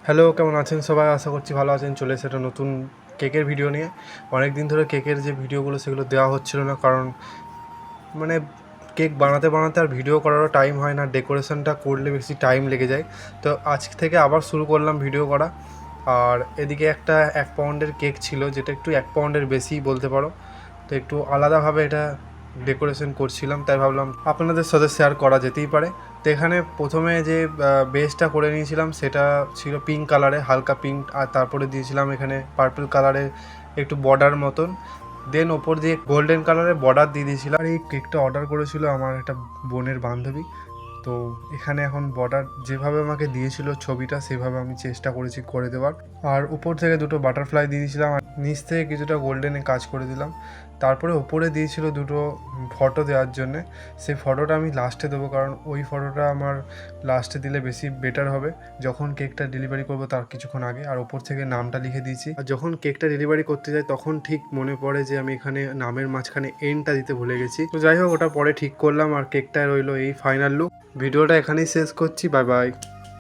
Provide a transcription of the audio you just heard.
Hello, কেমন আছেন সবাই? আশা করছি ভালো আছেন। চলে এসেছে একটা নতুন কেকের ভিডিও নিয়ে। অনেক দিন ধরে কেকের যে ভিডিওগুলো সেগুলো দেওয়া হচ্ছিল না, কারণ মানে কেক বানাতে বানাতে আর ভিডিও করারও টাইম হয় না, ডেকোরেশনটা করলে বেশি টাইম লেগে যায়। তো আজ থেকে আবার শুরু করলাম ভিডিও করা। আর এদিকে একটা 1 পাউন্ডের কেক ছিল, যেটা একটু 1 পাউন্ডের বেশি বলতে পারো। তো একটু আলাদাভাবে এটা ডেকোরেশন করছিলাম, তাই ভাবলাম আপনাদের সাথে শেয়ার করা যেতেই পারে। তো এখানে প্রথমে যে বেসটা করে নিয়েছিলাম সেটা ছিল পিঙ্ক কালারে, হালকা পিঙ্ক, আর তারপরে দিয়েছিলাম এখানে পার্পল কালারে একটু বর্ডার মতন। দেন ওপর দিয়ে গোল্ডেন কালারের বর্ডার দিয়ে দিয়েছিলাম। আর এই কেকটা অর্ডার করেছিল আমার একটা বোনের বান্ধবী। তো এখানে এখন বর্ডার যেভাবে আমাকে দিয়েছিল ছবিটা, সেভাবে আমি চেষ্টা করেছি করে দেওয়ার। আর উপর থেকে দুটো বাটারফ্লাই দিয়ে দিয়েছিলাম, আর নিচ থেকে কিছুটা গোল্ডেনে কাজ করে দিলাম। তারপরে ওপরে দিয়েছিল দুটো ফটো দেওয়ার জন্যে। সেই ফটোটা আমি লাস্টে দেবো, কারণ ওই ফটোটা আমার লাস্টে দিলে বেশি বেটার হবে, যখন কেকটা ডেলিভারি করবো তার কিছুক্ষণ আগে। আর ওপর থেকে নামটা লিখে দিয়েছি। আর যখন কেকটা ডেলিভারি করতে যাই তখন ঠিক মনে পড়ে যে আমি এখানে নামের মাঝখানে এনটা দিতে ভুলে গেছি। তো যাই হোক, ওটা পরে ঠিক করলাম। আর কেকটা রইলো এই ফাইনাল লুক। ভিডিওটা এখানেই শেষ করছি। Bye bye.